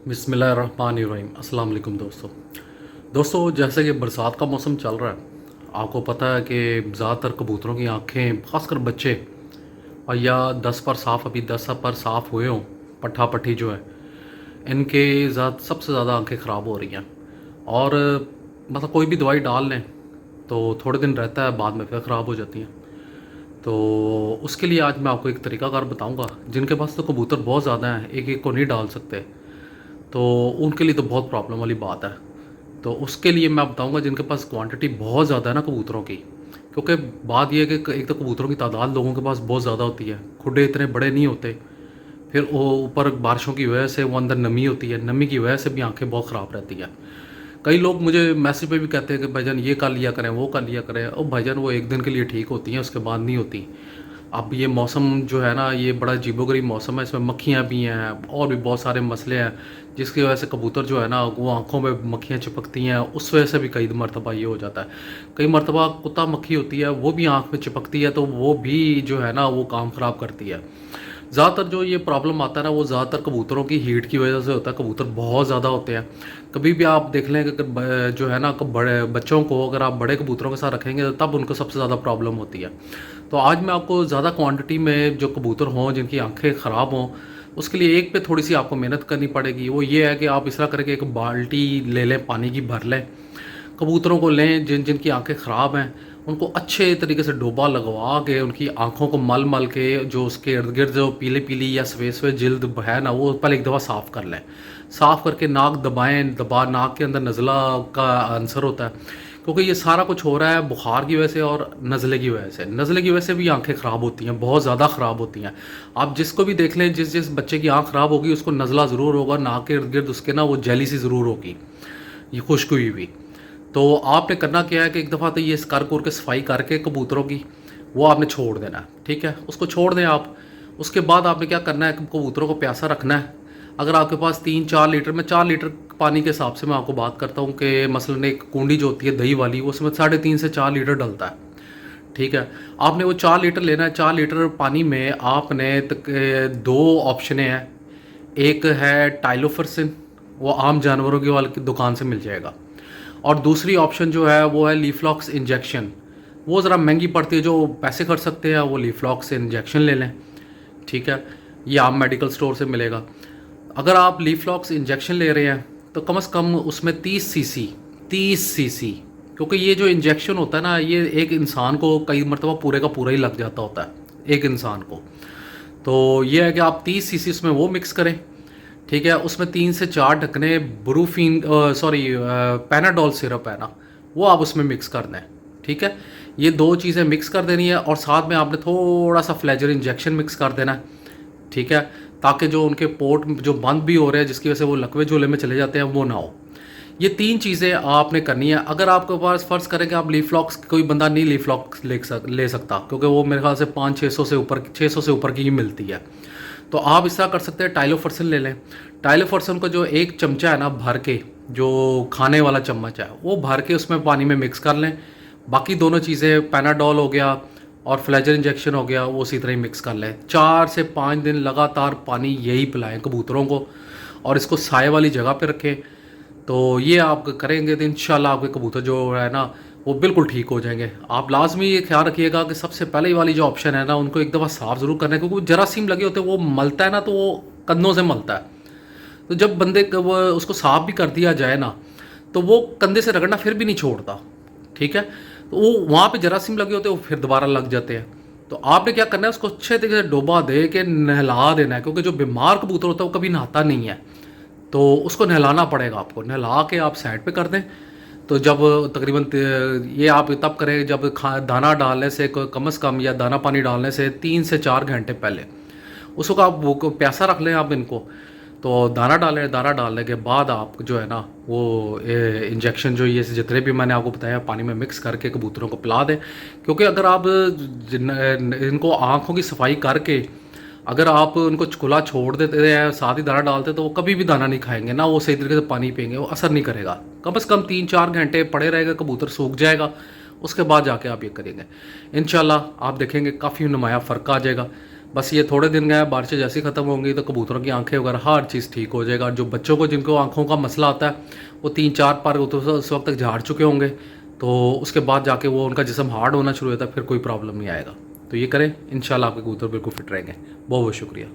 बिस्मिल्लाहिर्रहमानिर्रहीम। अस्सलाम वालेकुम दोस्तों, जैसे कि बरसात का मौसम चल रहा है, आपको पता है कि ज़्यादातर कबूतरों की आंखें, खासकर बच्चे, और या 10 पर साफ़, अभी 10 पर साफ़ हुए हों, पट्ठा पट्ठी जो है, इनके सबसे ज़्यादा आंखें ख़राब हो रही हैं। और मतलब कोई भी दवाई डाल लें तो थोड़े दिन रहता है, बाद में फिर ख़राब हो जाती हैं। तो उसके लिए आज मैं आपको एक तरीकाकार बताऊंगा। जिनके पास तो कबूतर बहुत ज़्यादा हैं, एक एक को नहीं डाल सकते, तो उनके लिए तो बहुत प्रॉब्लम वाली बात है। तो उसके लिए मैं बताऊंगा जिनके पास क्वांटिटी बहुत ज़्यादा है ना कबूतरों की, क्योंकि बात यह है कि एक तो कबूतरों की तादाद लोगों के पास बहुत ज़्यादा होती है, खुडे इतने बड़े नहीं होते, फिर वो ऊपर बारिशों की वजह से वो अंदर नमी होती है, नमी की वजह से भी आंखें बहुत ख़राब रहती हैं। कई लोग मुझे मैसेज पे भी कहते हैं कि भाईजान ये कर लिया करें, वो कर लिया करें। और भाईजान वो एक दिन के लिए ठीक होती हैं, उसके बाद नहीं होती। अब ये मौसम जो है ना, ये बड़ा अजीबोगरीब मौसम है, इसमें मक्खियाँ भी हैं और भी बहुत सारे मसले हैं, जिसकी वजह से कबूतर जो है ना, वो आंखों में मक्खियाँ चिपकती हैं, उस वजह से भी कई मरतबा ये हो जाता है। कई मरतबा कुत्ता मक्खी होती है, वो भी आंख में चिपकती है, तो वो भी जो है ना, वो काम ख़राब करती है। ज़्यादातर जो ये प्रॉब्लम आता है ना, वो ज़्यादातर कबूतरों की हीट की वजह से होता है। कबूतर बहुत ज़्यादा होते हैं। कभी भी आप देख लें कि जो है ना, बड़े बच्चों को अगर आप बड़े कबूतरों के साथ रखेंगे, तब उनको सबसे ज़्यादा प्रॉब्लम होती है। तो आज मैं आपको ज़्यादा क्वांटिटी में जो कबूतर हों, जिनकी आंखें ख़राब हों, उसके लिए एक पे थोड़ी सी आपको मेहनत करनी पड़ेगी। वो ये है कि आप इस तरह करके एक बाल्टी ले लें, पानी की भर लें, कबूतरों को लें जिनकी आंखें ख़राब हैं, उनको अच्छे तरीके से डोबा लगवा के, उनकी आंखों को मल मल के, जो उसके इर्द गिर्द जो पीली पीली या सफ़ेद सफ़ेद जिल्द है ना, वो पहले एक दफ़ा साफ़ कर लें। साफ़ करके नाक दबाएं, नाक के अंदर नज़ला का आंसर होता है, क्योंकि ये सारा कुछ हो रहा है बुखार की वजह से और नज़ले की वजह से। नज़ले की वजह से भी आंखें ख़राब होती हैं, बहुत ज़्यादा ख़राब होती हैं। आप जिसको भी देख लें, जिस जिस बच्चे की आँख ख़राब होगी, उसको नज़ला ज़रूर होगा, नाक के इर्द गिर्द उसके ना वो जेली सी ज़रूर होगी, ये खुश्क हुई हुई। तो आपने करना क्या है कि एक दफ़ा तो ये कर कुर के सफाई करके कबूतरों की, वो आपने छोड़ देना है, ठीक है, उसको छोड़ दें आप। उसके बाद आपने क्या करना है कि कबूतरों को प्यासा रखना है। अगर आपके पास 3-4 लीटर में, 4 लीटर पानी के हिसाब से मैं आपको बात करता हूँ कि मसलन एक कुंडी जो होती है दही वाली, वो उसमें 3.5 से 4 लीटर डलता है, ठीक है। आपने वो 4 लीटर लेना है। 4 लीटर पानी में आपने दो ऑप्शन हैं। एक है टाइलोफर्सिन, वो आम जानवरों की वाली दुकान से मिल जाएगा, और दूसरी ऑप्शन जो है वो है लीफ्लॉक्स इंजेक्शन। वो ज़रा महंगी पड़ती है, जो पैसे खर्च सकते हैं वो लीफ्लॉक्स इंजेक्शन ले लें, ठीक है। ये आम मेडिकल स्टोर से मिलेगा। अगर आप लीफ्लॉक्स इंजेक्शन ले रहे हैं तो कम से कम उसमें 30 सीसी, क्योंकि ये जो इंजेक्शन होता है ना, ये एक इंसान को कई मरतबा पूरे का पूरा ही लग जाता होता है एक इंसान को। तो ये है कि आप 30 सीसी उसमें वो मिक्स करें, ठीक है। उसमें 3 से 4 ढकने ब्रूफिन, सॉरी, पैनाडोल सिरप है ना, वो आप उसमें मिक्स कर दें, ठीक है। ये दो चीज़ें मिक्स कर देनी है, और साथ में आपने थोड़ा सा फ्लेजर इंजेक्शन मिक्स कर देना है, ठीक है, ताकि जो उनके पोर्ट जो बंद भी हो रहे हैं, जिसकी वजह से वो लकवे झूले में चले जाते हैं, वो ना हो। ये 3 चीज़ें आपने करनी है। अगर आपके पास फ़र्ज़ करें कि आप लीफ्लॉक्स, कोई बंदा नहीं लीफ्लॉक्स ले सकता, क्योंकि वो मेरे ख्याल से 500-600 से ऊपर की ही मिलती है, तो आप इस तरह कर सकते हैं, टाइलोफर्सन ले लें। टाइलोफर्सन को जो एक चमचा है ना भर के, जो खाने वाला चम्मच है, वो भर के उसमें पानी में मिक्स कर लें। बाकी दोनों चीज़ें, पैनाडोल हो गया और फ्लेजर इंजेक्शन हो गया, वो उसी तरह ही मिक्स कर लें। 4 से 5 दिन लगातार पानी यही पिलाएं कबूतरों को, और इसको साए वाली जगह पे रखें। तो ये आप करेंगे तो इंशाल्लाह आपके कबूतर जो है ना, वो बिल्कुल ठीक हो जाएंगे। आप लाजमी ये ख्याल रखिएगा कि सबसे पहले वाली जो ऑप्शन है ना, उनको एक दफ़ा साफ़ ज़रूर करना है, क्योंकि वो जरासीम लगे होते हैं, वो मलता है ना, तो वो कंधों से मलता है। तो जब बंदे वो उसको साफ़ भी कर दिया जाए ना, तो वो कंधे से रगड़ना फिर भी नहीं छोड़ता, ठीक है। तो वो वहाँ पे जरासीम लगे होते हैं, वो फिर दोबारा लग जाते हैं। तो आपने क्या करना है, उसको अच्छे तरीके से डोबा दे के नहला देना है, क्योंकि जो बीमार कबूतर होता है वो कभी नहाता नहीं है, तो उसको नहलाना पड़ेगा आपको। नहला के आप साइड पे कर दें। तो जब तकरीबन ये आप तब करें जब दाना डालने से कम से कम, या दाना पानी डालने से 3 से 4 घंटे पहले उसको आप वो प्यासा रख लें आप इनको। तो दाना डालें, दाना डालने के बाद आप जो है ना, वो इंजेक्शन जो ये जितने भी मैंने आपको बताया, पानी में मिक्स करके कबूतरों को पिला दें। क्योंकि अगर आप इनको आँखों की सफाई करके अगर आप उनको खुला छोड़ देते हैं, साथ ही दाना डालते, तो वो कभी भी दाना नहीं खाएंगे ना, वो सही तरीके से पानी पिएंगे, वो असर नहीं करेगा। कम से कम 3-4 घंटे पड़े रहेगा, कबूतर सूख जाएगा, उसके बाद जाके आप ये करेंगे, इंशाल्लाह आप देखेंगे काफ़ी नुमाया फ़र्क आ जाएगा। बस ये थोड़े दिन गए, बारिशें जैसी ख़त्म होंगी तो कबूतरों की आंखें वगैरह हर चीज़ ठीक हो जाएगा। जो बच्चों को जिनको आंखों का मसला आता है वो 3-4 बार तो उस वक्त तक झाड़ चुके होंगे, तो उसके बाद जाके वो उनका जिस्म हार्ड होना शुरू होता है, फिर कोई प्रॉब्लम नहीं आएगा। तो ये करें, इंशाल्लाह आपके कबूतर बिल्कुल फिट रहेंगे। बहुत बहुत शुक्रिया।